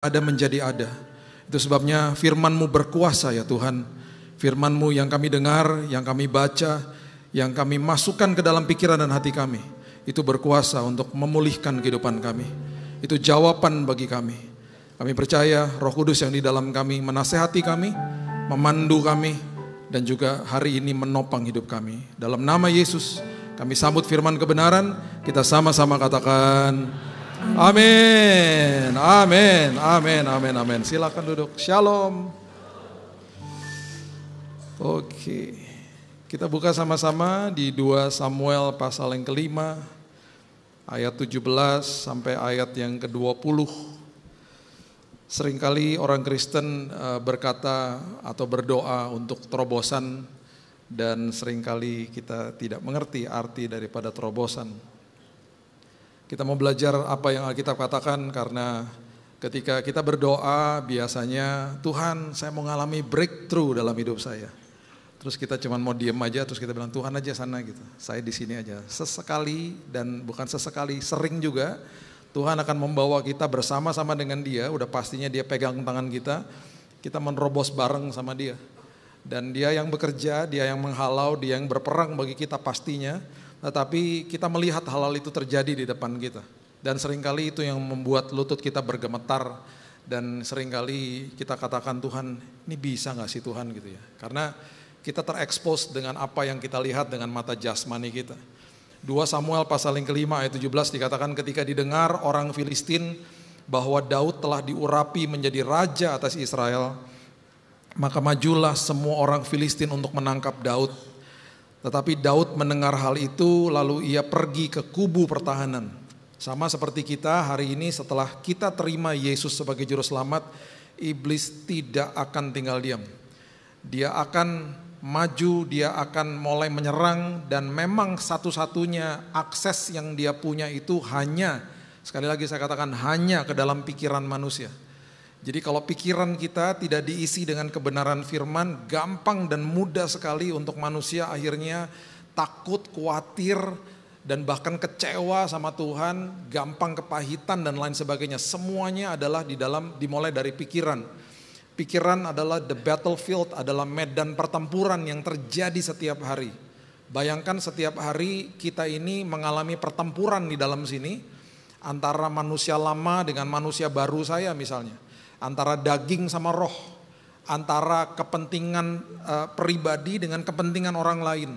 ada menjadi ada. Itu sebabnya firman-Mu berkuasa ya Tuhan. Firman-Mu yang kami dengar, yang kami baca, yang kami masukkan ke dalam pikiran dan hati kami, itu berkuasa untuk memulihkan kehidupan kami. Itu jawaban bagi kami. Kami percaya Roh Kudus yang di dalam kami menasehati kami, memandu kami, dan juga hari ini menopang hidup kami. Dalam nama Yesus kami sambut firman kebenaran. Kita sama-sama katakan amin, amin, amin, amin, amin. Silakan duduk. Shalom. Oke, kita buka sama-sama di 2 Samuel pasal yang kelima, ayat 17 sampai ayat yang ke-20. Seringkali orang Kristen berkata atau berdoa untuk terobosan, dan seringkali kita tidak mengerti arti daripada terobosan. Kita mau belajar apa yang Alkitab katakan, karena ketika kita berdoa biasanya, Tuhan saya mau mengalami breakthrough dalam hidup saya. Terus kita cuma mau diem aja, terus kita bilang Tuhan aja sana gitu, saya di sini aja. Sesekali, dan bukan sesekali, sering juga Tuhan akan membawa kita bersama-sama dengan Dia. Udah pastinya Dia pegang tangan kita menerobos bareng sama Dia. Dan Dia yang bekerja, Dia yang menghalau, Dia yang berperang bagi kita pastinya. Tetapi kita melihat hal-hal itu terjadi di depan kita. Dan seringkali itu yang membuat lutut kita bergemetar. Dan seringkali kita katakan, Tuhan ini bisa gak sih Tuhan gitu ya. Karena kita terekspos dengan apa yang kita lihat dengan mata jasmani kita. 2 Samuel pasal yang kelima ayat 17 dikatakan, ketika didengar orang Filistin bahwa Daud telah diurapi menjadi raja atas Israel, maka majulah semua orang Filistin untuk menangkap Daud. Tetapi Daud mendengar hal itu, lalu ia pergi ke kubu pertahanan. Sama seperti kita hari ini, setelah kita terima Yesus sebagai juru selamat, iblis tidak akan tinggal diam. Dia akan maju, dia akan mulai menyerang, dan memang satu-satunya akses yang dia punya itu hanya, sekali lagi saya katakan, hanya ke dalam pikiran manusia. Jadi kalau pikiran kita tidak diisi dengan kebenaran firman, gampang dan mudah sekali untuk manusia akhirnya takut, khawatir, dan bahkan kecewa sama Tuhan, gampang kepahitan dan lain sebagainya. Semuanya adalah dimulai dari pikiran. Pikiran adalah the battlefield, adalah medan pertempuran yang terjadi setiap hari. Bayangkan setiap hari kita ini mengalami pertempuran di dalam sini, antara manusia lama dengan manusia baru saya misalnya. Antara daging sama roh, antara kepentingan pribadi dengan kepentingan orang lain,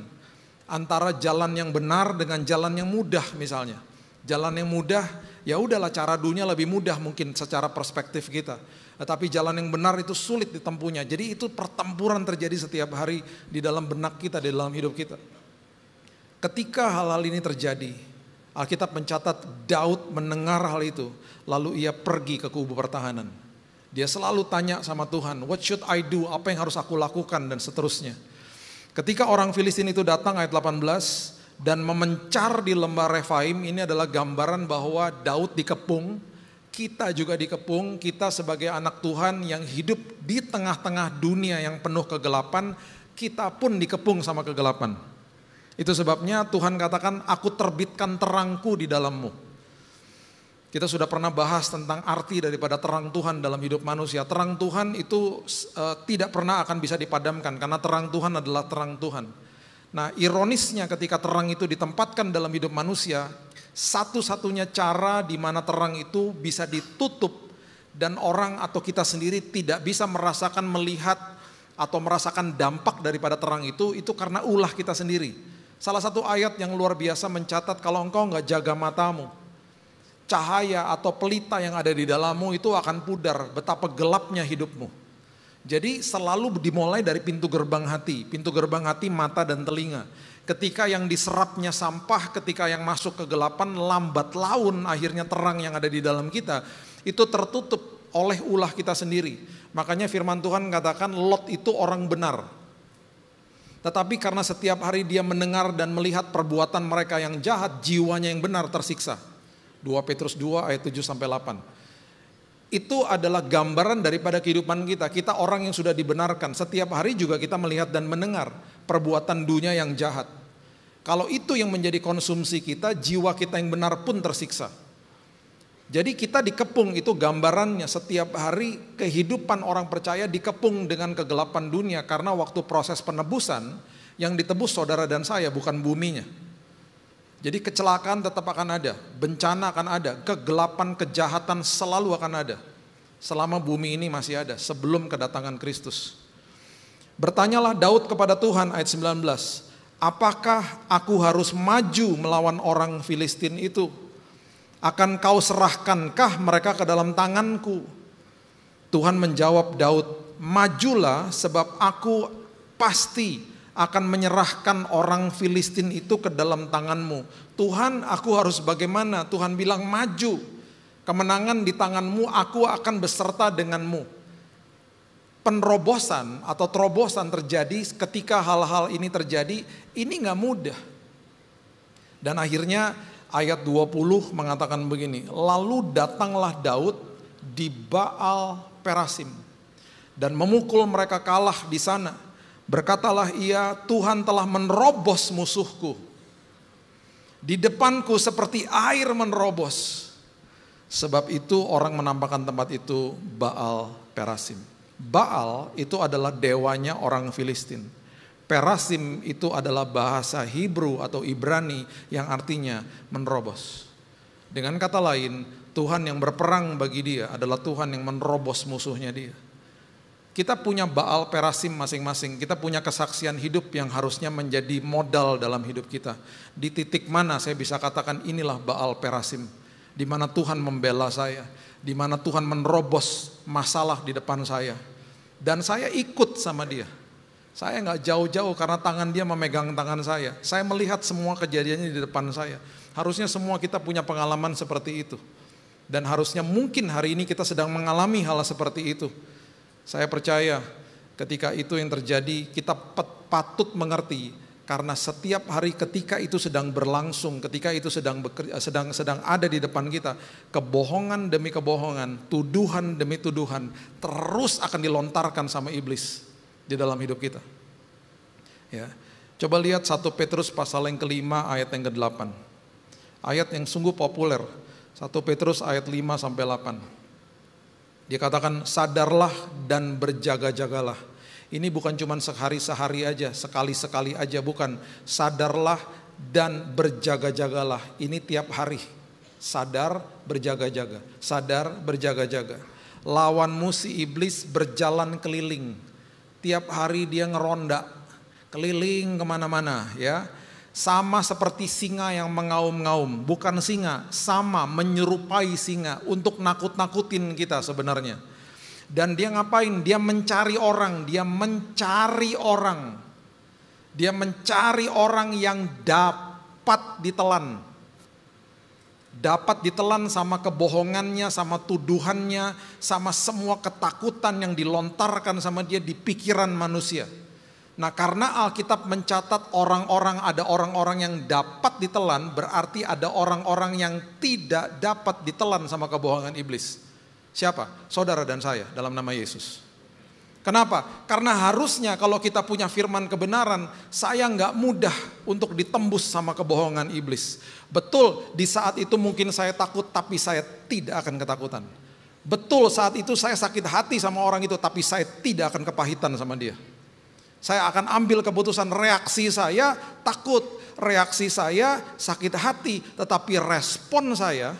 antara jalan yang benar dengan jalan yang mudah misalnya. Jalan yang mudah, ya udahlah cara dunia lebih mudah mungkin secara perspektif kita. Tetapi jalan yang benar itu sulit ditempuhnya. Jadi itu pertempuran terjadi setiap hari di dalam benak kita, di dalam hidup kita. Ketika hal-hal ini terjadi, Alkitab mencatat Daud mendengar hal itu, lalu ia pergi ke kubu pertahanan. Dia selalu tanya sama Tuhan, what should I do, apa yang harus aku lakukan, dan seterusnya. Ketika orang Filistin itu datang, ayat 18, dan memencar di lembah Refaim, ini adalah gambaran bahwa Daud dikepung, kita juga dikepung, kita sebagai anak Tuhan yang hidup di tengah-tengah dunia yang penuh kegelapan, kita pun dikepung sama kegelapan. Itu sebabnya Tuhan katakan, aku terbitkan terangku di dalammu. Kita sudah pernah bahas tentang arti daripada terang Tuhan dalam hidup manusia. Terang Tuhan itu tidak pernah akan bisa dipadamkan, karena terang Tuhan adalah terang Tuhan. Nah, ironisnya ketika terang itu ditempatkan dalam hidup manusia, satu-satunya cara di mana terang itu bisa ditutup dan orang atau kita sendiri tidak bisa merasakan, melihat atau merasakan dampak daripada terang itu karena ulah kita sendiri. Salah satu ayat yang luar biasa mencatat, kalau engkau enggak jaga matamu, cahaya atau pelita yang ada di dalammu itu akan pudar, betapa gelapnya hidupmu. Jadi selalu dimulai dari pintu gerbang hati. Pintu gerbang hati, mata dan telinga. Ketika yang diserapnya sampah, ketika yang masuk kegelapan, lambat laun akhirnya terang yang ada di dalam kita itu tertutup oleh ulah kita sendiri. Makanya firman Tuhan katakan Lot itu orang benar, tetapi karena setiap hari dia mendengar dan melihat perbuatan mereka yang jahat, jiwanya yang benar tersiksa. 2 Petrus 2 ayat 7-8. Itu adalah gambaran daripada kehidupan kita. Kita orang yang sudah dibenarkan. Setiap hari juga kita melihat dan mendengar perbuatan dunia yang jahat. Kalau itu yang menjadi konsumsi kita, jiwa kita yang benar pun tersiksa. Jadi kita dikepung, itu gambarannya setiap hari kehidupan orang percaya dikepung dengan kegelapan dunia. Karena waktu proses penebusan yang ditebus saudara dan saya bukan buminya. Jadi kecelakaan tetap akan ada, bencana akan ada, kegelapan, kejahatan selalu akan ada. Selama bumi ini masih ada, sebelum kedatangan Kristus. Bertanyalah Daud kepada Tuhan ayat 19, apakah aku harus maju melawan orang Filistin itu? Akan kau serahkankah mereka ke dalam tanganku? Tuhan menjawab Daud, majulah sebab aku pasti akan menyerahkan orang Filistin itu ke dalam tanganmu. Tuhan, aku harus bagaimana? Tuhan bilang maju, kemenangan di tanganmu, aku akan beserta denganmu. Penerobosan atau terobosan terjadi ketika hal-hal ini terjadi, ini gak mudah. Dan akhirnya ayat 20 mengatakan begini, lalu datanglah Daud di Baal Perasim dan memukul mereka kalah di sana. Berkatalah ia, Tuhan telah menerobos musuhku. Di depanku seperti air menerobos. Sebab itu orang menampakkan tempat itu Baal Perasim. Baal itu adalah dewanya orang Filistin. Perasim itu adalah bahasa Hebrew atau Ibrani yang artinya menerobos. Dengan kata lain, Tuhan yang berperang bagi dia adalah Tuhan yang menerobos musuhnya dia. Kita punya Baal Perasim masing-masing, kita punya kesaksian hidup yang harusnya menjadi modal dalam hidup kita. Di titik mana saya bisa katakan inilah Baal Perasim, di mana Tuhan membela saya, di mana Tuhan menerobos masalah di depan saya. Dan saya ikut sama dia. Saya gak jauh-jauh karena tangan dia memegang tangan saya. Saya melihat semua kejadiannya di depan saya. Harusnya semua kita punya pengalaman seperti itu. Dan harusnya mungkin hari ini kita sedang mengalami hal seperti itu. Saya percaya ketika itu yang terjadi kita patut mengerti. Karena setiap hari ketika itu sedang berlangsung, ketika itu sedang ada di depan kita, kebohongan demi kebohongan, tuduhan demi tuduhan terus akan dilontarkan sama iblis di dalam hidup kita. Ya. Coba lihat 1 Petrus pasal yang kelima ayat yang ke-8. Ayat yang sungguh populer. 1 Petrus ayat 5 sampai 8. Dia katakan, sadarlah dan berjaga-jagalah. Ini bukan cuma sehari-sehari aja, sekali-sekali aja, bukan. Sadarlah dan berjaga-jagalah. Ini tiap hari. Sadar, berjaga-jaga. Sadar, berjaga-jaga. Lawanmu si iblis berjalan keliling. Tiap hari dia ngeronda, keliling kemana-mana ya. Sama seperti singa yang mengaum-ngaum, bukan singa, sama menyerupai singa untuk nakut-nakutin kita sebenarnya. Dan dia ngapain? Dia mencari orang, dia mencari orang. Dia mencari orang yang dapat ditelan. Dapat ditelan sama kebohongannya, sama tuduhannya, sama semua ketakutan yang dilontarkan sama dia di pikiran manusia. Nah, karena Alkitab mencatat ada orang-orang yang dapat ditelan, berarti ada orang-orang yang tidak dapat ditelan sama kebohongan iblis. Siapa? Saudara dan saya dalam nama Yesus. Kenapa? Karena harusnya kalau kita punya firman kebenaran, saya nggak mudah untuk ditembus sama kebohongan iblis. Betul, di saat itu mungkin saya takut, tapi saya tidak akan ketakutan. Betul, saat itu saya sakit hati sama orang itu, tapi saya tidak akan kepahitan sama dia. Saya akan ambil keputusan, reaksi saya takut, reaksi saya sakit hati, tetapi respon saya,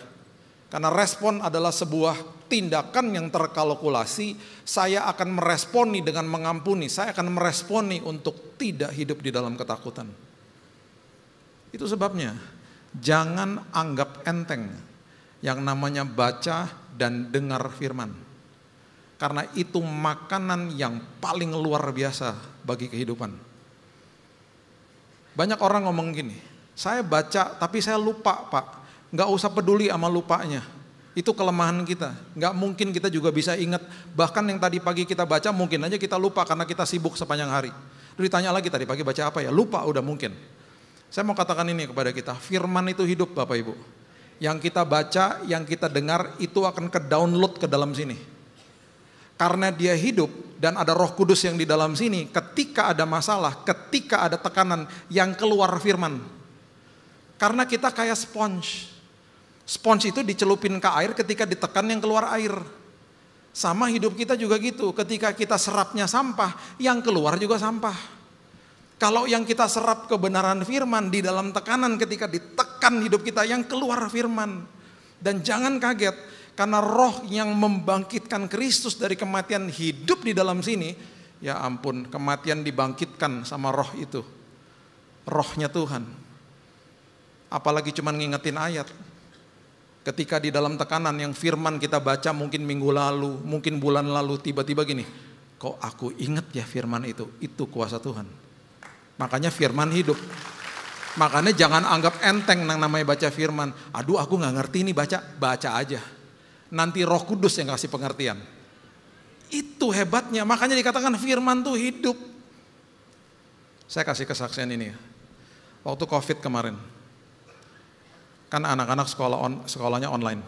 karena respon adalah sebuah tindakan yang terkalkulasi, saya akan meresponi dengan mengampuni, saya akan meresponi untuk tidak hidup di dalam ketakutan. Itu sebabnya, jangan anggap enteng yang namanya baca dan dengar firman. Karena itu makanan yang paling luar biasa bagi kehidupan. Banyak orang ngomong gini, saya baca tapi saya lupa Pak. Gak usah peduli sama lupanya. Itu kelemahan kita. Gak mungkin kita juga bisa ingat. Bahkan yang tadi pagi kita baca mungkin aja kita lupa karena kita sibuk sepanjang hari. Lalu ditanya lagi tadi pagi baca apa ya? Lupa udah mungkin. Saya mau katakan ini kepada kita. Firman itu hidup Bapak Ibu. Yang kita baca, yang kita dengar itu akan ke-download ke dalam sini. Karena dia hidup dan ada Roh Kudus yang di dalam sini, ketika ada masalah, ketika ada tekanan, yang keluar firman. Karena kita kayak sponge. Spons itu dicelupin ke air, ketika ditekan yang keluar air. Sama hidup kita juga gitu, ketika kita serapnya sampah, yang keluar juga sampah. Kalau yang kita serap kebenaran firman, di dalam tekanan ketika ditekan hidup kita, yang keluar firman. Dan jangan kaget, karena roh yang membangkitkan Kristus dari kematian hidup di dalam sini, ya ampun, kematian dibangkitkan sama roh itu. Rohnya Tuhan. Apalagi cuman ngingetin ayat. Ketika di dalam tekanan yang firman kita baca mungkin minggu lalu, mungkin bulan lalu, tiba-tiba gini, kok aku inget ya firman itu kuasa Tuhan. Makanya firman hidup. Makanya jangan anggap enteng yang namanya baca firman. Aduh aku gak ngerti ini, baca aja. Nanti Roh Kudus yang kasih pengertian. Itu hebatnya, makanya dikatakan firman tuh hidup. Saya kasih kesaksian ini ya. Waktu COVID kemarin. Kan anak-anak sekolahnya online.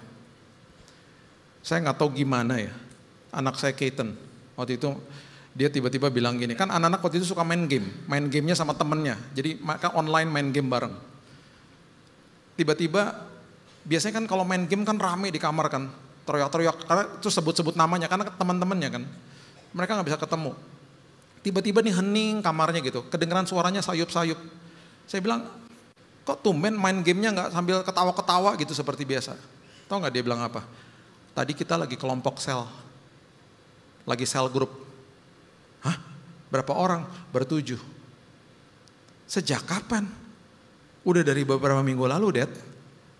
Saya nggak tahu gimana ya. Anak saya Keaton, waktu itu dia tiba-tiba bilang gini, kan anak-anak waktu itu suka main gamenya sama temennya. Jadi mereka online main game bareng. Tiba-tiba, biasanya kan kalau main game kan rame di kamar kan, teriak-teriak, karena itu sebut-sebut namanya, karena teman-temannya kan. Mereka nggak bisa ketemu. Tiba-tiba nih hening kamarnya gitu, kedengeran suaranya sayup-sayup. Saya bilang, kok tumben main gamenya nggak sambil ketawa-ketawa gitu seperti biasa. Tahu nggak dia bilang apa? Tadi kita lagi kelompok sel. Lagi sel grup. Hah? Berapa orang? Ber-7. Sejak kapan? Udah dari beberapa minggu lalu, Dad.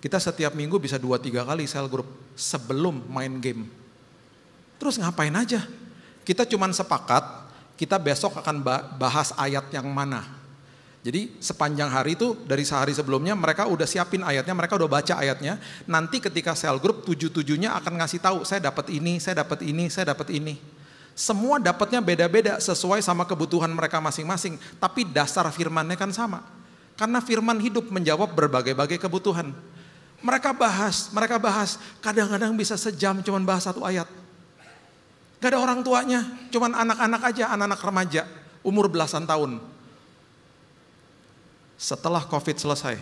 Kita setiap minggu bisa 2-3 kali sel grup sebelum main game. Terus ngapain aja? Kita cuman sepakat, kita besok akan bahas ayat yang mana. Jadi sepanjang hari itu dari sehari sebelumnya mereka udah siapin ayatnya, mereka udah baca ayatnya. Nanti ketika sel grup 7-7-nya akan ngasih tahu, saya dapat ini, saya dapat ini, saya dapat ini. Semua dapatnya beda-beda sesuai sama kebutuhan mereka masing-masing. Tapi dasar firmannya kan sama. Karena firman hidup menjawab berbagai-bagai kebutuhan. Mereka bahas. Kadang-kadang bisa sejam cuman bahas satu ayat. Gak ada orang tuanya, cuman anak-anak aja, anak-anak remaja, umur belasan tahun. Setelah COVID selesai,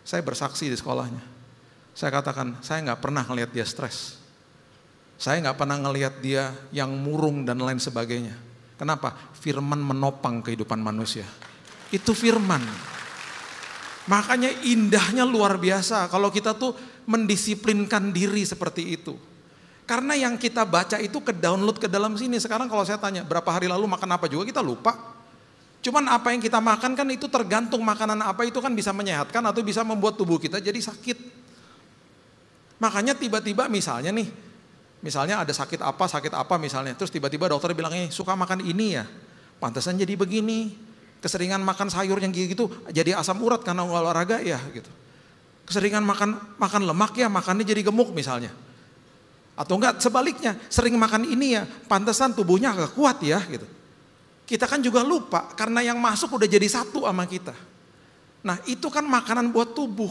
saya bersaksi di sekolahnya. Saya katakan, saya gak pernah ngelihat dia stres. Saya gak pernah ngelihat dia yang murung dan lain sebagainya. Kenapa? Firman menopang kehidupan manusia. Itu firman. Makanya indahnya luar biasa kalau kita tuh mendisiplinkan diri seperti itu. Karena yang kita baca itu ke-download ke dalam sini. Sekarang kalau saya tanya, berapa hari lalu makan apa juga kita lupa. Cuman apa yang kita makan kan itu tergantung makanan apa itu kan bisa menyehatkan atau bisa membuat tubuh kita jadi sakit. Makanya tiba-tiba misalnya ada sakit apa misalnya. Terus tiba-tiba dokter bilang, suka makan ini ya, pantesan jadi begini. Keseringan makan sayur yang gitu jadi asam urat karena olahraga ya gitu. Keseringan makan lemak ya, makannya jadi gemuk misalnya. Atau enggak sebaliknya, sering makan ini ya, pantesan tubuhnya agak kuat ya gitu. Kita kan juga lupa karena yang masuk udah jadi satu sama kita. Nah itu kan makanan buat tubuh.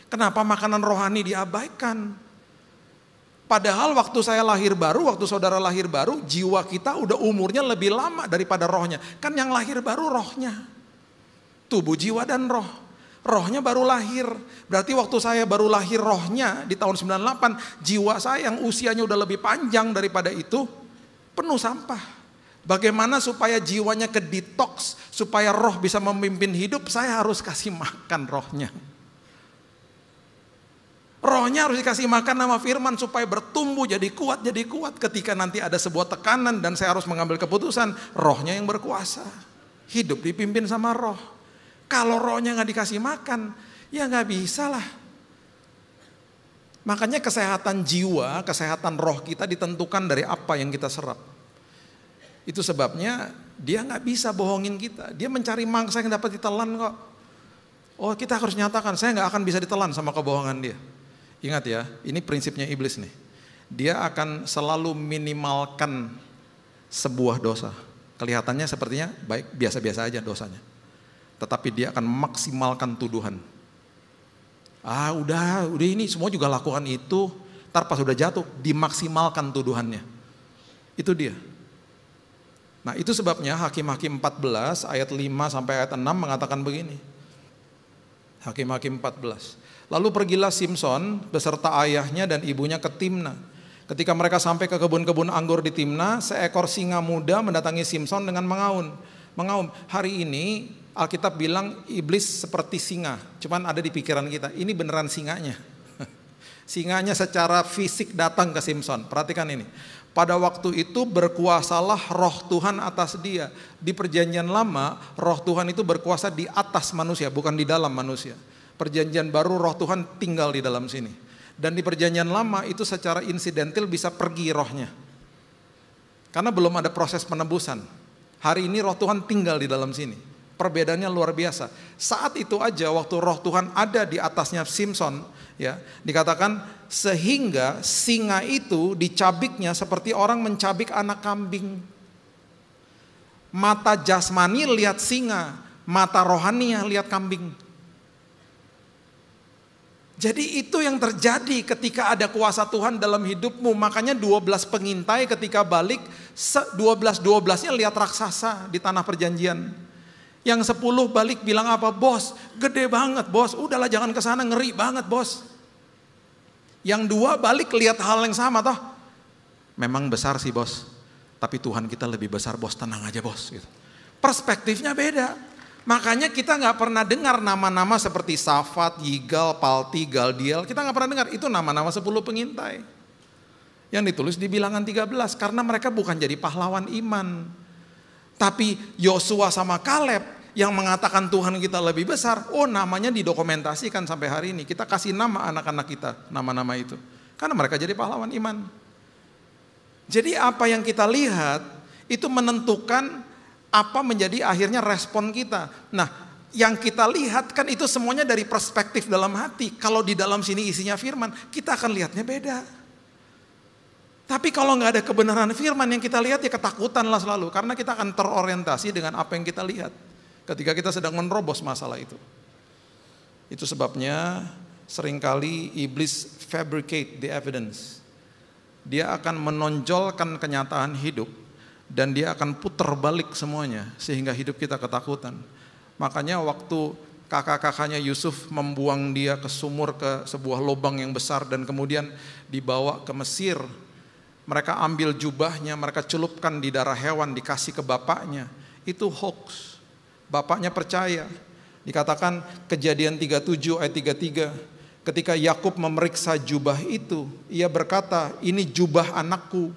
Kenapa makanan rohani diabaikan? Padahal waktu saya lahir baru, waktu saudara lahir baru, jiwa kita udah umurnya lebih lama daripada rohnya. Kan yang lahir baru rohnya. Tubuh, jiwa, dan roh. Rohnya baru lahir. Berarti waktu saya baru lahir rohnya di tahun 98, jiwa saya yang usianya udah lebih panjang daripada itu, penuh sampah. Bagaimana supaya jiwanya ke detox, supaya roh bisa memimpin hidup, saya harus kasih makan rohnya. Rohnya harus dikasih makan sama firman supaya bertumbuh jadi kuat. Ketika nanti ada sebuah tekanan dan saya harus mengambil keputusan, rohnya yang berkuasa. Hidup dipimpin sama roh. Kalau rohnya gak dikasih makan, ya gak bisa lah. Makanya kesehatan jiwa, kesehatan roh kita ditentukan dari apa yang kita serap. Itu sebabnya dia gak bisa bohongin kita. Dia mencari mangsa yang dapat ditelan kok. Oh kita harus nyatakan, saya gak akan bisa ditelan sama kebohongan dia. Ingat ya, ini prinsipnya iblis nih. Dia akan selalu minimalkan sebuah dosa. Kelihatannya sepertinya baik, biasa-biasa aja dosanya. Tetapi dia akan maksimalkan tuduhan. Udah ini semua juga lakukan itu. Ntar pas udah jatuh, dimaksimalkan tuduhannya. Itu dia. Nah itu sebabnya Hakim-Hakim 14 ayat 5 sampai ayat 6 mengatakan begini. Hakim-Hakim 14. Lalu pergilah Simson beserta ayahnya dan ibunya ke Timna. Ketika mereka sampai ke kebun-kebun anggur di Timna, seekor singa muda mendatangi Simson dengan mengaum. Hari ini Alkitab bilang iblis seperti singa, cuman ada di pikiran kita, ini beneran singanya. Singanya secara fisik datang ke Simson. Perhatikan ini. Pada waktu itu berkuasalah roh Tuhan atas dia. Di perjanjian lama, roh Tuhan itu berkuasa di atas manusia, bukan di dalam manusia. Perjanjian baru roh Tuhan tinggal di dalam sini. Dan di perjanjian lama itu secara insidental bisa pergi rohnya. Karena belum ada proses penebusan. Hari ini roh Tuhan tinggal di dalam sini. Perbedaannya luar biasa. Saat itu aja waktu roh Tuhan ada di atasnya Simson, ya, dikatakan sehingga singa itu dicabiknya seperti orang mencabik anak kambing. Mata jasmani lihat singa, mata rohani lihat kambing. Jadi itu yang terjadi ketika ada kuasa Tuhan dalam hidupmu. Makanya 12 pengintai ketika balik, 12-12-nya lihat raksasa di tanah perjanjian. Yang 10 balik bilang apa? Bos, gede banget bos, udahlah jangan kesana, ngeri banget bos. Yang 2 balik lihat hal yang sama toh. Memang besar sih bos, tapi Tuhan kita lebih besar bos, tenang aja bos. Gitu. Perspektifnya beda. Makanya kita gak pernah dengar nama-nama seperti Safat, Yigal, Palti, Galdiel. Kita gak pernah dengar, itu nama-nama 10 pengintai. Yang ditulis di bilangan 13, karena mereka bukan jadi pahlawan iman. Tapi Yosua sama Kaleb yang mengatakan Tuhan kita lebih besar, oh namanya didokumentasikan sampai hari ini. Kita kasih nama anak-anak kita, nama-nama itu. Karena mereka jadi pahlawan iman. Jadi apa yang kita lihat, itu menentukan apa menjadi akhirnya respon kita. Nah, yang kita lihat kan itu semuanya dari perspektif dalam hati. Kalau di dalam sini isinya firman, kita akan lihatnya beda. Tapi kalau nggak ada kebenaran firman, yang kita lihat ya ketakutan lah selalu. Karena kita akan terorientasi dengan apa yang kita lihat ketika kita sedang menerobos masalah itu. Itu sebabnya seringkali iblis fabricate the evidence. Dia akan menonjolkan kenyataan hidup dan dia akan putar balik semuanya sehingga hidup kita ketakutan. Makanya waktu kakak-kakaknya Yusuf membuang dia ke sumur, ke sebuah lubang yang besar dan kemudian dibawa ke Mesir, mereka ambil jubahnya, mereka celupkan di darah hewan, dikasih ke bapaknya. Itu hoax. Bapaknya percaya. Dikatakan Kejadian 37 ayat 33, ketika Yakub memeriksa jubah itu, ia berkata, ini jubah anakku.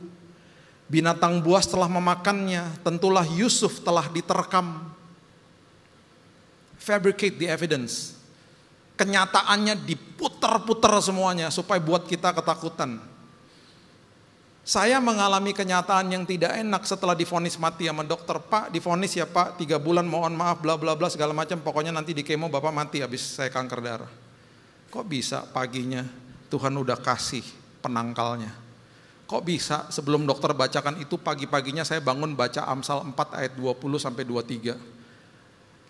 Binatang buas telah memakannya, tentulah Yusuf telah diterkam. Fabricate the evidence. Kenyataannya diputar-putar semuanya supaya buat kita ketakutan. Saya mengalami kenyataan yang tidak enak setelah divonis mati sama dokter. Pak, divonis ya Pak, 3 bulan mohon maaf bla bla bla segala macam. Pokoknya nanti di kemo Bapak mati habis saya kanker darah. Kok bisa paginya Tuhan udah kasih penangkalnya? Kok bisa sebelum dokter bacakan itu pagi-paginya saya bangun baca Amsal 4 ayat 20 sampai 23.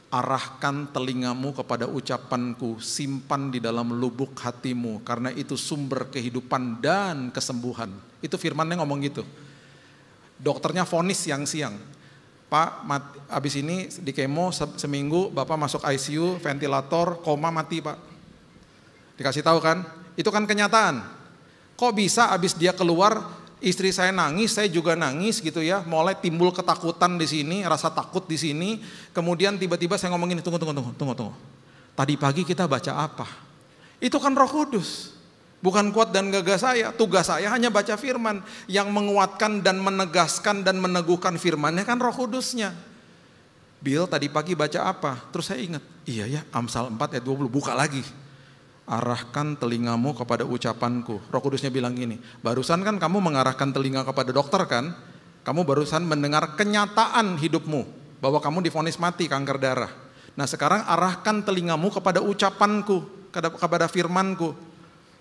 Arahkan telingamu kepada ucapanku, simpan di dalam lubuk hatimu, karena itu sumber kehidupan dan kesembuhan. Itu firmannya ngomong gitu. Dokternya vonis siang-siang. Pak, abis ini di kemo seminggu, Bapak masuk ICU, ventilator, koma mati Pak. Dikasih tahu kan? Itu kan kenyataan. Kok bisa abis dia keluar, istri saya nangis, saya juga nangis gitu ya. Mulai timbul ketakutan di sini, rasa takut di sini. Kemudian tiba-tiba saya ngomong gini, tunggu. Tadi pagi kita baca apa? Itu kan Roh Kudus. Bukan kuat dan gagah saya. Tugas saya hanya baca firman. Yang menguatkan dan menegaskan dan meneguhkan firmannya kan Roh Kudusnya. Bill tadi pagi baca apa? Terus saya ingat, iya ya Amsal 4 ayat 20, buka lagi. Arahkan telingamu kepada ucapanku. Roh Kudusnya bilang gini, barusan kan kamu mengarahkan telinga kepada dokter kan? Kamu barusan mendengar kenyataan hidupmu, bahwa kamu divonis mati kanker darah. Nah sekarang arahkan telingamu kepada ucapanku, kepada firmanku.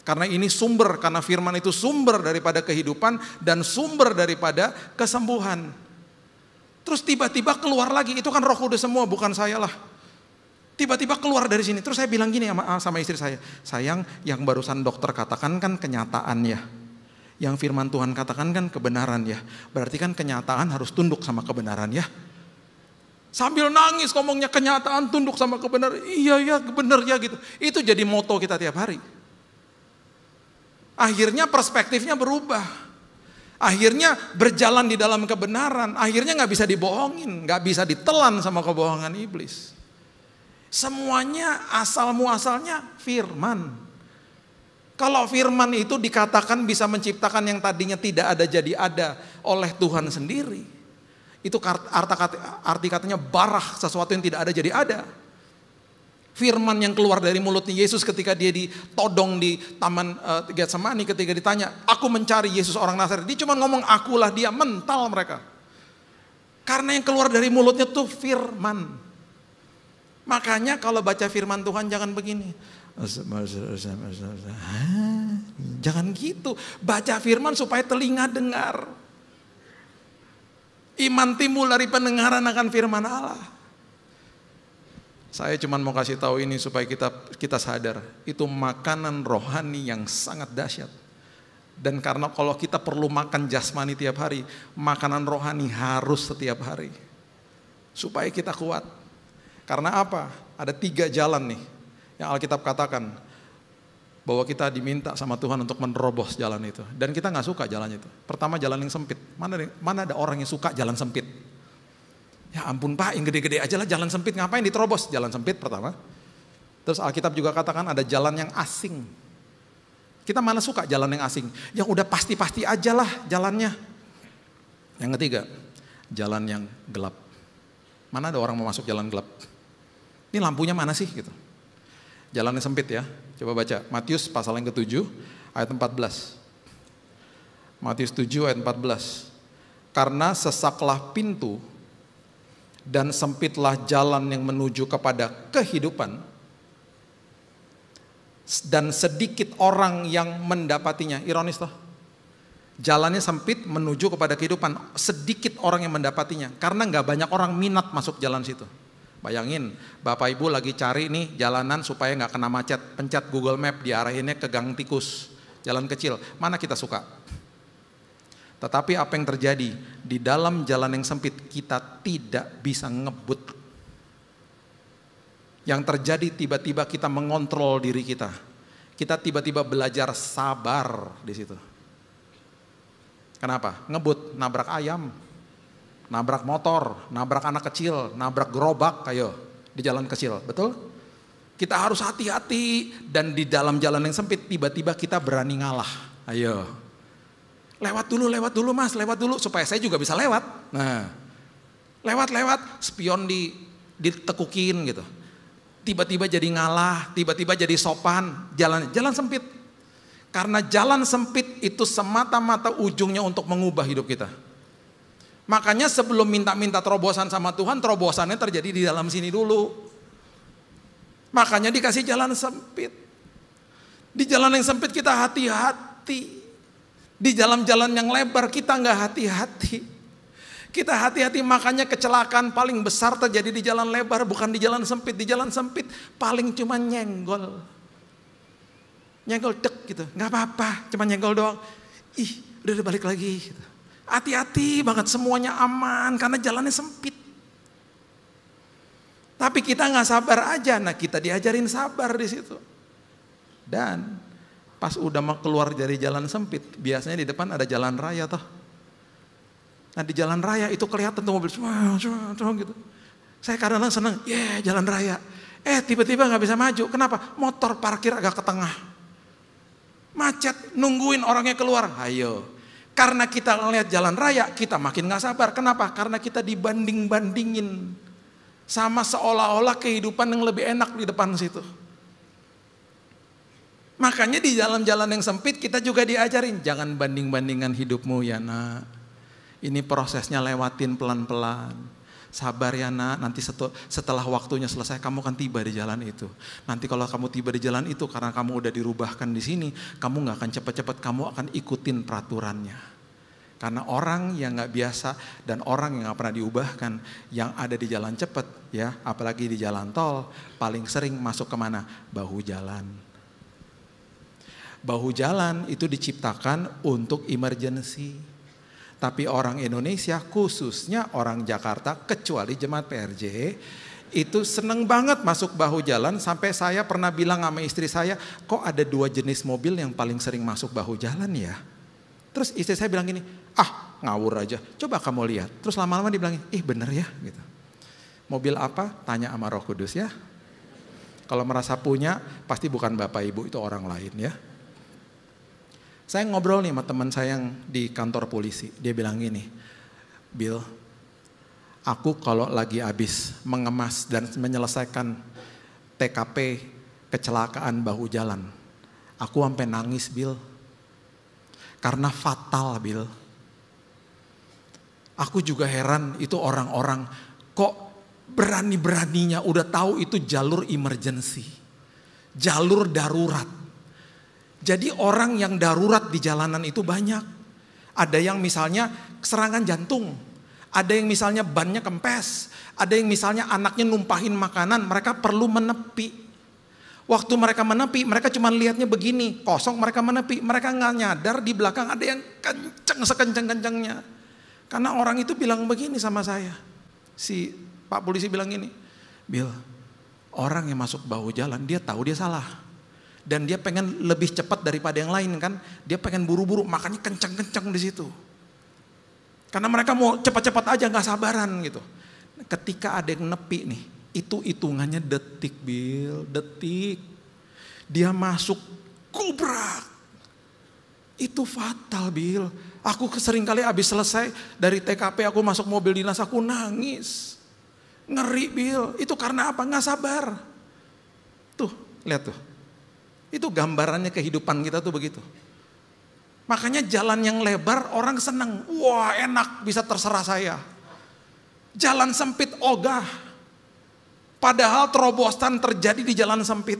Karena ini sumber, karena firman itu sumber daripada kehidupan dan sumber daripada kesembuhan. Terus tiba-tiba keluar lagi, itu kan Roh Kudus semua, bukan saya lah. Tiba-tiba keluar dari sini. Terus saya bilang gini sama istri saya, sayang, yang barusan dokter katakan kan kenyataan ya. Yang firman Tuhan katakan kan kebenaran ya. Berarti kan kenyataan harus tunduk sama kebenaran ya. Sambil nangis ngomongnya kenyataan, tunduk sama kebenaran. Iya ya benar ya gitu. Itu jadi moto kita tiap hari. Akhirnya perspektifnya berubah. Akhirnya berjalan di dalam kebenaran. Akhirnya gak bisa dibohongin. Gak bisa ditelan sama kebohongan iblis. Semuanya asal muasalnya firman. Kalau firman itu dikatakan bisa menciptakan yang tadinya tidak ada jadi ada oleh Tuhan sendiri. Itu arti katanya barah, sesuatu yang tidak ada jadi ada. Firman yang keluar dari mulutnya Yesus ketika dia ditodong di taman Getsemani, ketika ditanya, aku mencari Yesus orang Nazaret. Dia cuma ngomong akulah dia, mental mereka. Karena yang keluar dari mulutnya tuh firman. Makanya kalau baca firman Tuhan jangan begini. Jangan gitu. Baca firman supaya telinga dengar. Iman timbul dari pendengaran akan firman Allah. Saya cuma mau kasih tahu ini supaya kita sadar. Itu makanan rohani yang sangat dahsyat. Dan karena kalau kita perlu makan jasmani tiap hari, makanan rohani harus setiap hari. Supaya kita kuat. Karena apa? Ada 3 jalan nih yang Alkitab katakan. Bahwa kita diminta sama Tuhan untuk menerobos jalan itu. Dan kita gak suka jalan itu. Pertama jalan yang sempit. Mana ada orang yang suka jalan sempit? Ya ampun Pak, yang gede-gede aja lah jalan sempit. Ngapain diterobos? Jalan sempit pertama. Terus Alkitab juga katakan ada jalan yang asing. Kita mana suka jalan yang asing? Yang udah pasti-pasti aja lah jalannya. Yang ketiga, jalan yang gelap. Mana ada orang mau masuk jalan gelap? Ini lampunya mana sih gitu? Jalan yang sempit ya. Coba baca Matius pasal yang ke-7 ayat 14. Matius 7 ayat 14. Karena sesaklah pintu dan sempitlah jalan yang menuju kepada kehidupan, dan sedikit orang yang mendapatinya. Ironis toh. Jalannya sempit menuju kepada kehidupan, sedikit orang yang mendapatinya. Karena gak banyak orang minat masuk jalan situ. Bayangin, Bapak Ibu lagi cari nih jalanan supaya gak kena macet. Pencet Google Map, diarahinnya ke Gang Tikus, jalan kecil. Mana kita suka? Tetapi apa yang terjadi? Di dalam jalan yang sempit kita tidak bisa ngebut. Yang terjadi tiba-tiba kita mengontrol diri kita. Kita tiba-tiba belajar sabar di situ. Kenapa? Ngebut, nabrak ayam, nabrak motor, nabrak anak kecil, nabrak gerobak, ayo di jalan kecil, betul? Kita harus hati-hati dan di dalam jalan yang sempit tiba-tiba kita berani ngalah. Ayo. Lewat dulu Mas, lewat dulu supaya saya juga bisa lewat. Nah, lewat, spion ditekukin gitu. Tiba-tiba jadi ngalah, tiba-tiba jadi sopan, jalan sempit. Karena jalan sempit itu semata-mata ujungnya untuk mengubah hidup kita. Makanya sebelum minta terobosan sama Tuhan, terobosannya terjadi di dalam sini dulu. Makanya dikasih jalan sempit. Di jalan yang sempit kita hati-hati. Di jalan-jalan yang lebar kita nggak hati-hati. Kita hati-hati, makanya kecelakaan paling besar terjadi di jalan lebar, bukan di jalan sempit. Di jalan sempit paling cuma nyenggol dek gitu, nggak apa-apa, cuma nyenggol doang. Ih, udah balik lagi. Gitu. Hati-hati banget, semuanya aman karena jalannya sempit. Tapi kita nggak sabar aja, nah kita diajarin sabar di situ. Dan pas udah mau keluar dari jalan sempit, biasanya di depan ada jalan raya toh. Nah di jalan raya itu kelihatan tuh mobil gitu. Saya kadang-kadang seneng, jalan raya. Tiba-tiba nggak bisa maju, kenapa? Motor parkir agak ke tengah. Macet, nungguin orangnya keluar. Ayo, karena kita ngelihat jalan raya, kita makin gak sabar. Kenapa? Karena kita dibanding-bandingin sama seolah-olah kehidupan yang lebih enak di depan situ. Makanya di dalam jalan yang sempit kita juga diajarin, jangan banding-bandingkan hidupmu ya nak. Ini prosesnya lewatin pelan-pelan. Sabar ya nak, nanti setelah waktunya selesai kamu akan tiba di jalan itu. Nanti kalau kamu tiba di jalan itu karena kamu udah dirubahkan di sini, kamu gak akan cepat-cepat, kamu akan ikutin peraturannya. Karena orang yang gak biasa dan orang yang gak pernah diubahkan, yang ada di jalan cepat ya, apalagi di jalan tol, paling sering masuk kemana? Bahu jalan. Bahu jalan itu diciptakan untuk emergency. Tapi orang Indonesia, khususnya orang Jakarta, kecuali jemaat PRJ, itu seneng banget masuk bahu jalan. Sampai saya pernah bilang sama istri saya, kok ada 2 jenis mobil yang paling sering masuk bahu jalan ya? Terus istri saya bilang gini, ngawur aja, coba kamu lihat. Terus lama-lama dia bilang, bener ya gitu. Mobil apa? Tanya sama Roh Kudus ya. Kalau merasa punya, pasti bukan Bapak Ibu, itu orang lain ya. Saya ngobrol nih sama teman saya yang di kantor polisi. Dia bilang gini, Bill, aku kalau lagi habis mengemas dan menyelesaikan TKP kecelakaan bahu jalan, aku sampai nangis, Bill. Karena fatal, Bill. Aku juga heran itu orang-orang kok berani-beraninya udah tahu itu jalur emergency, jalur darurat. Jadi orang yang darurat di jalanan itu banyak. Ada yang misalnya serangan jantung, ada yang misalnya bannya kempes, ada yang misalnya anaknya numpahin makanan, mereka perlu menepi. Waktu mereka menepi, mereka cuma lihatnya begini, kosong mereka menepi, mereka nggak nyadar di belakang ada yang kenceng sekenceng-kencengnya. Karena orang itu bilang begini sama saya, si Pak polisi bilang gini, Bill, orang yang masuk bahu jalan dia tahu dia salah. Dan dia pengen lebih cepat daripada yang lain kan. Dia pengen buru-buru, makanya kenceng-kenceng di situ. Karena mereka mau cepat-cepat aja, gak sabaran gitu. Ketika ada yang nepi nih, itu hitungannya detik, Bill, detik. Dia masuk, gubrak. Itu fatal, Bill. Aku seringkali habis selesai dari TKP, aku masuk mobil dinas, aku nangis. Ngeri, Bill. Itu karena apa? Gak sabar. Tuh, lihat tuh. Itu gambarannya kehidupan kita tuh begitu. Makanya jalan yang lebar orang senang. Wah, enak, bisa terserah saya. Jalan sempit ogah. Padahal terobosan terjadi di jalan sempit.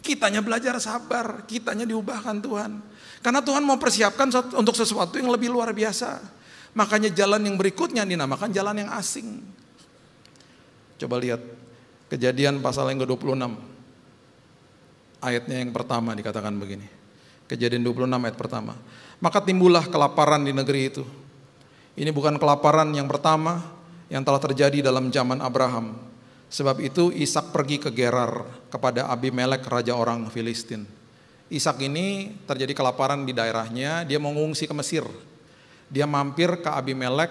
Kitanya belajar sabar, kitanya diubahkan Tuhan. Karena Tuhan mau persiapkan untuk sesuatu yang lebih luar biasa. Makanya jalan yang berikutnya dinamakan jalan yang asing. Coba lihat Kejadian pasal yang ke-26. Ayatnya yang pertama dikatakan begini. Kejadian 26 ayat pertama. Maka timbullah kelaparan di negeri itu. Ini bukan kelaparan yang pertama yang telah terjadi dalam zaman Abraham. Sebab itu Ishak pergi ke Gerar kepada Abimelek raja orang Filistin. Ishak ini terjadi kelaparan di daerahnya, dia mau ngungsi ke Mesir. Dia mampir ke Abimelek,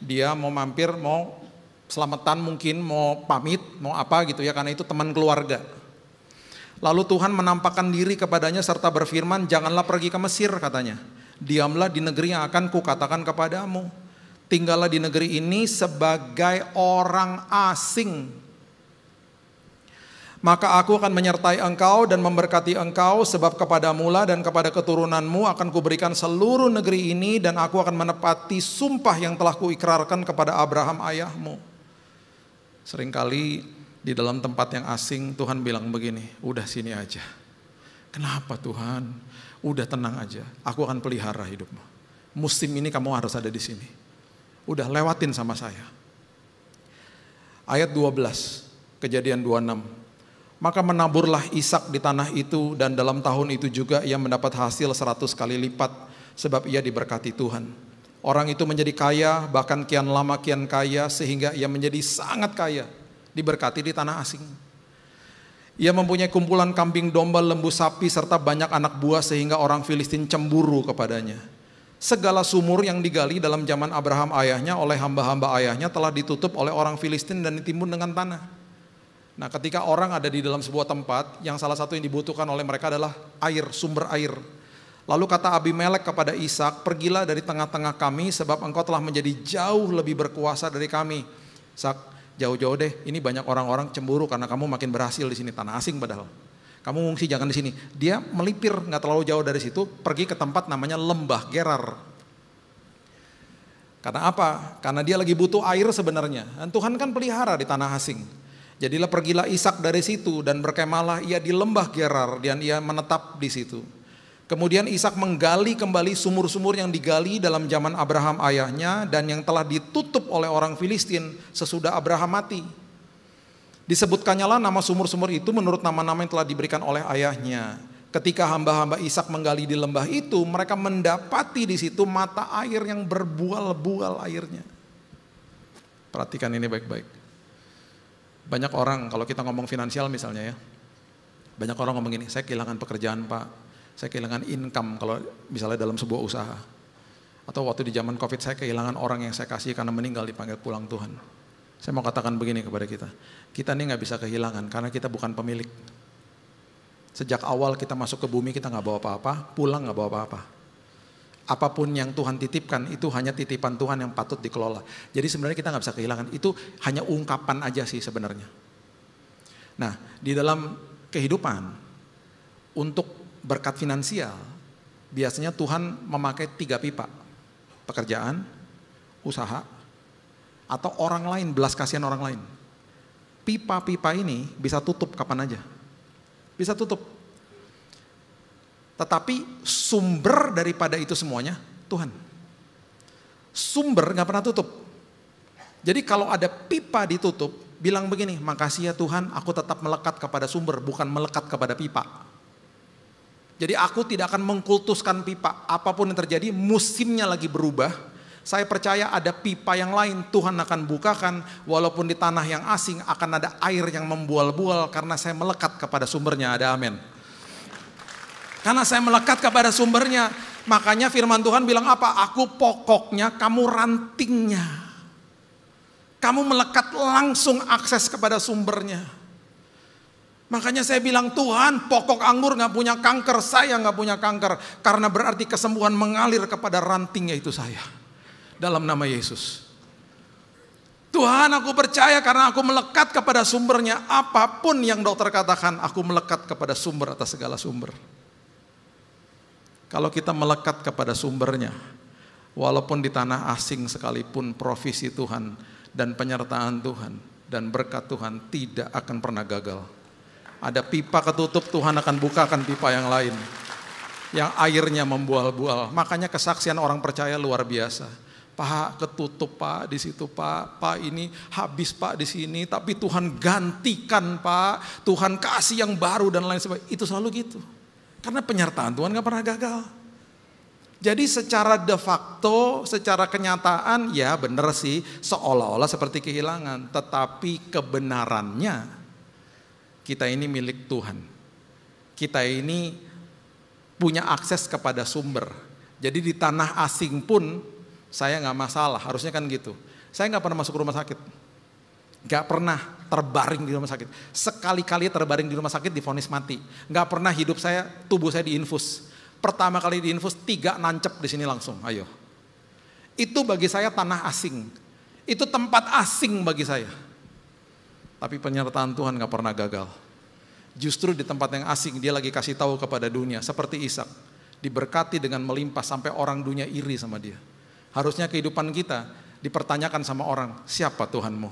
dia mau mampir, mau selamatan mungkin, mau pamit, mau apa gitu ya, karena itu teman keluarga. Lalu Tuhan menampakkan diri kepadanya serta berfirman, janganlah pergi ke Mesir katanya. Diamlah di negeri yang akan kukatakan kepadamu. Tinggallah di negeri ini sebagai orang asing. Maka aku akan menyertai engkau dan memberkati engkau, sebab kepadamulah dan kepada keturunanmu akan kuberikan seluruh negeri ini, dan aku akan menepati sumpah yang telah kuikrarkan kepada Abraham ayahmu. Seringkali di dalam tempat yang asing Tuhan bilang begini, udah sini aja. Kenapa Tuhan? Udah tenang aja, aku akan pelihara hidupmu. Musim ini kamu harus ada di sini. Udah lewatin sama saya. Ayat 12, Kejadian 26. Maka menaburlah Ishak di tanah itu, dan dalam tahun itu juga ia mendapat hasil 100 kali lipat, sebab ia diberkati Tuhan. Orang itu menjadi kaya, bahkan kian lama kian kaya, sehingga ia menjadi sangat kaya, diberkati di tanah asing. Ia mempunyai kumpulan kambing domba, lembu sapi, serta banyak anak buah, sehingga orang Filistin cemburu kepadanya. Segala sumur yang digali dalam zaman Abraham ayahnya oleh hamba-hamba ayahnya telah ditutup oleh orang Filistin dan ditimbun dengan tanah. Nah, ketika orang ada di dalam sebuah tempat, yang salah satu yang dibutuhkan oleh mereka adalah air, sumber air. Lalu kata Abimelek kepada Ishak, pergilah dari tengah-tengah kami, sebab engkau telah menjadi jauh lebih berkuasa dari kami. Ishak, jauh-jauh deh, ini banyak orang-orang cemburu karena kamu makin berhasil di sini, tanah asing padahal. Kamu ngungsi jangan di sini. Dia melipir, nggak terlalu jauh dari situ, pergi ke tempat namanya Lembah Gerar. Karena apa? Karena dia lagi butuh air sebenarnya. Dan Tuhan kan pelihara di tanah asing. Jadilah pergilah Ishak dari situ dan berkemahlah ia di Lembah Gerar, dan ia menetap di situ. Kemudian Ishak menggali kembali sumur-sumur yang digali dalam zaman Abraham ayahnya dan yang telah ditutup oleh orang Filistin sesudah Abraham mati. Disebutkannya lah nama sumur-sumur itu menurut nama-nama yang telah diberikan oleh ayahnya. Ketika hamba-hamba Ishak menggali di lembah itu, mereka mendapati di situ mata air yang berbual-bual airnya. Perhatikan ini baik-baik. Banyak orang, kalau kita ngomong finansial misalnya ya, banyak orang ngomong gini, saya kehilangan pekerjaan Pak, saya kehilangan income kalau misalnya dalam sebuah usaha. Atau waktu di zaman Covid saya kehilangan orang yang saya kasih karena meninggal dipanggil pulang Tuhan. Saya mau katakan begini kepada kita ini gak bisa kehilangan karena kita bukan pemilik. Sejak awal kita masuk ke bumi kita gak bawa apa-apa, pulang gak bawa apa-apa. Apapun yang Tuhan titipkan itu hanya titipan Tuhan yang patut dikelola. Jadi sebenarnya kita gak bisa kehilangan, itu hanya ungkapan aja sih sebenarnya. Nah di dalam kehidupan untuk berkat finansial biasanya Tuhan memakai 3 pipa. Pekerjaan, usaha, atau orang lain, belas kasihan orang lain. Pipa-pipa ini bisa tutup kapan aja. Bisa tutup. Tetapi sumber daripada itu semuanya Tuhan. Sumber gak pernah tutup. Jadi kalau ada pipa ditutup, bilang begini, makasih ya Tuhan aku tetap melekat kepada sumber, bukan melekat kepada pipa. Jadi aku tidak akan mengkultuskan pipa. Apapun yang terjadi, musimnya lagi berubah. Saya percaya ada pipa yang lain Tuhan akan bukakan, walaupun di tanah yang asing akan ada air yang membual-bual karena saya melekat kepada sumbernya. Ada amin. Karena saya melekat kepada sumbernya, makanya firman Tuhan bilang apa? Aku pokoknya, kamu rantingnya. Kamu melekat langsung akses kepada sumbernya. Makanya saya bilang Tuhan, pokok anggur gak punya kanker, saya gak punya kanker. Karena berarti kesembuhan mengalir kepada ranting yaitu saya. Dalam nama Yesus. Tuhan aku percaya karena aku melekat kepada sumbernya. Apapun yang dokter katakan, aku melekat kepada sumber atas segala sumber. Kalau kita melekat kepada sumbernya, walaupun di tanah asing sekalipun, provisi Tuhan dan penyertaan Tuhan dan berkat Tuhan tidak akan pernah gagal. Ada pipa ketutup, Tuhan akan bukakan pipa yang lain yang airnya membual-bual. Makanya kesaksian orang percaya luar biasa. Pak ketutup Pak di situ Pak ini habis Pak di sini, tapi Tuhan gantikan Pak, Tuhan kasih yang baru dan lain sebagainya. Itu selalu gitu. Karena penyertaan Tuhan gak pernah gagal. Jadi secara de facto, secara kenyataan ya benar sih seolah-olah seperti kehilangan, tetapi kebenarannya kita ini milik Tuhan. Kita ini punya akses kepada sumber. Jadi di tanah asing pun saya gak masalah, harusnya kan gitu. Saya gak pernah masuk rumah sakit. Gak pernah terbaring di rumah sakit. Sekali-kali terbaring di rumah sakit divonis mati. Gak pernah hidup saya, tubuh saya diinfus. Pertama kali diinfus 3 nancep di sini langsung, ayo. Itu bagi saya tanah asing. Itu tempat asing bagi saya. Tapi penyertaan Tuhan gak pernah gagal. Justru di tempat yang asing dia lagi kasih tahu kepada dunia. Seperti Ishak, diberkati dengan melimpah sampai orang dunia iri sama dia. Harusnya kehidupan kita dipertanyakan sama orang, siapa Tuhanmu?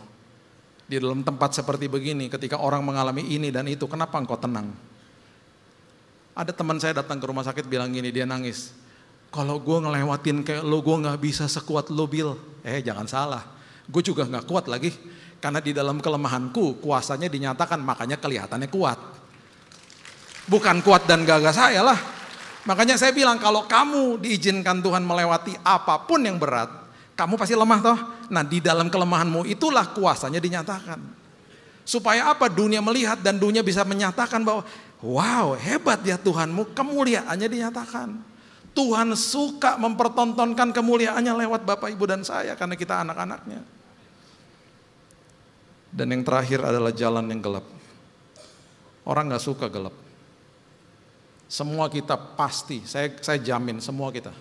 Di dalam tempat seperti begini, ketika orang mengalami ini dan itu, kenapa engkau tenang? Ada teman saya datang ke rumah sakit bilang gini, dia nangis. Kalau gue ngelewatin kayak lo, gue gak bisa sekuat lo Bill. Jangan salah, gue juga gak kuat lagi. Karena di dalam kelemahanku, kuasanya dinyatakan, makanya kelihatannya kuat. Bukan kuat dan gagah saya lah. Makanya saya bilang kalau kamu diizinkan Tuhan melewati apapun yang berat, kamu pasti lemah toh. Nah di dalam kelemahanmu itulah kuasanya dinyatakan. Supaya apa? Dunia melihat dan dunia bisa menyatakan bahwa wow hebat ya Tuhanmu, kemuliaannya dinyatakan. Tuhan suka mempertontonkan kemuliaannya lewat Bapak Ibu dan saya karena kita anak-anaknya. Dan yang terakhir adalah jalan yang gelap. Orang gak suka gelap. Semua kita pasti, saya jamin semua kita.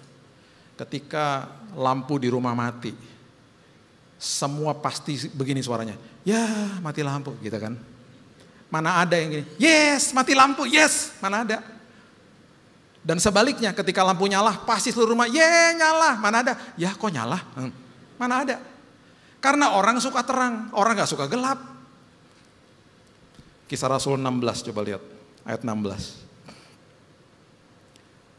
Ketika lampu di rumah mati, semua pasti begini suaranya. Ya mati lampu gitu kan. Mana ada yang gini, yes mati lampu, yes, mana ada. Dan sebaliknya ketika lampu nyala, pasti seluruh rumah, nyala, mana ada. Ya kok nyala, mana ada. Karena orang suka terang, orang gak suka gelap. Kisah Rasul 16, coba lihat ayat 16.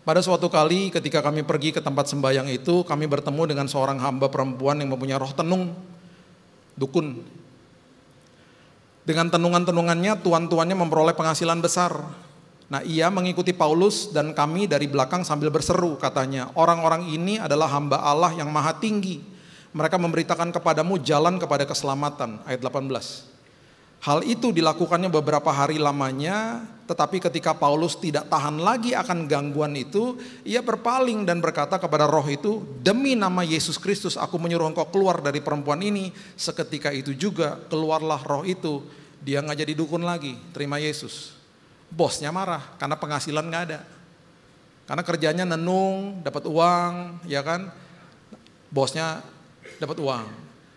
Pada suatu kali ketika kami pergi ke tempat sembahyang itu, kami bertemu dengan seorang hamba perempuan yang mempunyai roh tenung, dukun. Dengan tenungan-tenungannya tuan-tuannya memperoleh penghasilan besar. Nah, ia mengikuti Paulus dan kami dari belakang sambil berseru, katanya, orang-orang ini adalah hamba Allah yang maha tinggi. Mereka memberitakan kepadamu jalan kepada keselamatan. Ayat 18. Hal itu dilakukannya beberapa hari lamanya, tetapi ketika Paulus tidak tahan lagi akan gangguan itu, ia berpaling dan berkata kepada roh itu, demi nama Yesus Kristus aku menyuruh engkau keluar dari perempuan ini. Seketika itu juga keluarlah roh itu. Dia nggak jadi dukun lagi, terima Yesus. Bosnya marah karena penghasilan nggak ada, karena kerjanya nenung, dapat uang, ya kan? Bosnya dapat uang.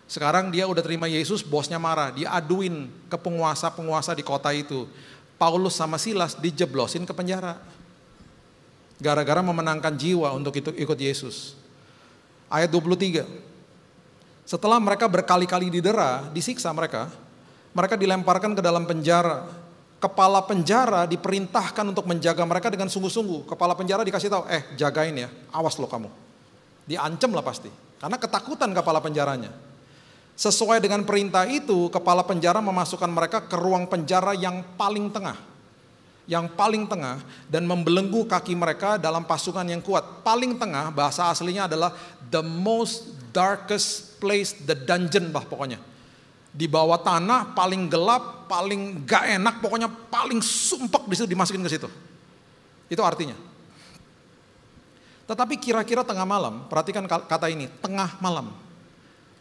Sekarang dia udah terima Yesus, bosnya marah, dia aduin ke penguasa-penguasa di kota itu. Paulus sama Silas dijeblosin ke penjara, gara-gara memenangkan jiwa untuk ikut Yesus. Ayat 23. Setelah mereka berkali-kali didera, disiksa mereka dilemparkan ke dalam penjara. Kepala penjara diperintahkan untuk menjaga mereka dengan sungguh-sungguh. Kepala penjara dikasih tahu, jagain ya, awas lo kamu. Diancam lah pasti, karena ketakutan kepala penjaranya. Sesuai dengan perintah itu, kepala penjara memasukkan mereka ke ruang penjara yang paling tengah. Yang paling tengah, dan membelenggu kaki mereka dalam pasukan yang kuat. Paling tengah, bahasa aslinya adalah the most darkest place, the dungeon bah pokoknya. Di bawah tanah, paling gelap, paling gak enak, pokoknya paling sumpek di situ, dimasukin ke situ. Itu artinya. Tetapi kira-kira tengah malam, perhatikan kata ini, tengah malam.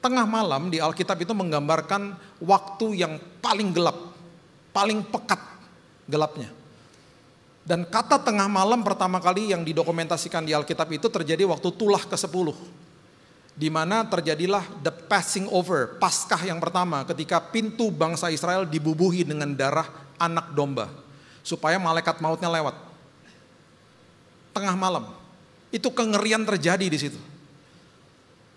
Tengah malam di Alkitab itu menggambarkan waktu yang paling gelap, paling pekat gelapnya. Dan kata tengah malam pertama kali yang didokumentasikan di Alkitab itu terjadi waktu tulah ke-10. Di mana terjadilah the passing over, Paskah yang pertama ketika pintu bangsa Israel dibubuhi dengan darah anak domba supaya malaikat mautnya lewat. Tengah malam. Itu kengerian terjadi di situ.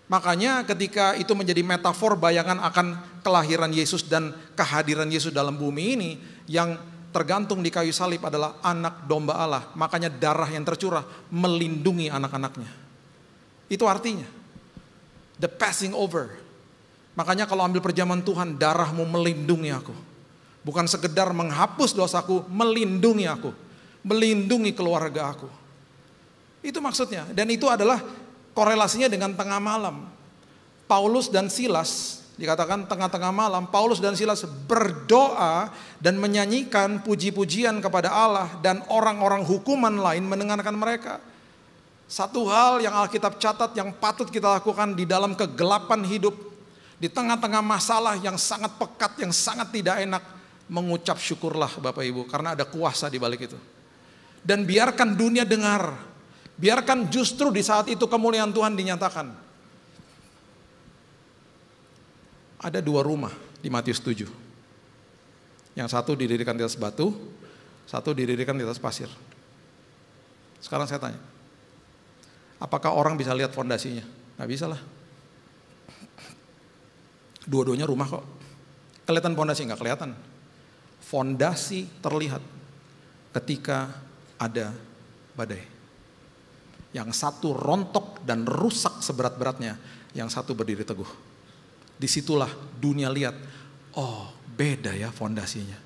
Makanya ketika itu menjadi metafor bayangan akan kelahiran Yesus dan kehadiran Yesus dalam bumi ini, yang tergantung di kayu salib adalah anak domba Allah. Makanya darah yang tercurah melindungi anak-anaknya. Itu artinya the passing over. Makanya kalau ambil perjamuan Tuhan, darahmu melindungi aku. Bukan sekedar menghapus dosaku, melindungi aku. Melindungi keluarga aku. Itu maksudnya. Dan itu adalah korelasinya dengan tengah malam. Paulus dan Silas, dikatakan tengah-tengah malam, Paulus dan Silas berdoa dan menyanyikan puji-pujian kepada Allah. Dan orang-orang hukuman lain mendengarkan mereka. Satu hal yang Alkitab catat yang patut kita lakukan di dalam kegelapan hidup, di tengah-tengah masalah yang sangat pekat, yang sangat tidak enak, mengucap syukurlah Bapak Ibu, karena ada kuasa di balik itu. Dan biarkan dunia dengar, biarkan justru di saat itu kemuliaan Tuhan dinyatakan. Ada 2 rumah di Matius 7. Yang satu didirikan di atas batu, satu didirikan di atas pasir. Sekarang saya tanya, apakah orang bisa lihat fondasinya? Nggak bisa lah. Dua-duanya rumah kok. Kelihatan fondasi? Nggak kelihatan. Fondasi terlihat ketika ada badai. Yang satu rontok dan rusak seberat-beratnya, yang satu berdiri teguh. Disitulah dunia lihat, oh beda ya fondasinya.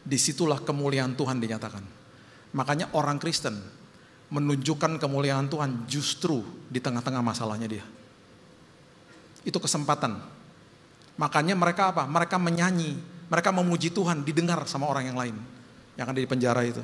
Disitulah kemuliaan Tuhan dinyatakan. Makanya orang Kristen menunjukkan kemuliaan Tuhan justru di tengah-tengah masalahnya dia. Itu kesempatan. Makanya mereka apa? Mereka menyanyi, mereka memuji Tuhan, didengar sama orang yang lain yang ada di penjara itu.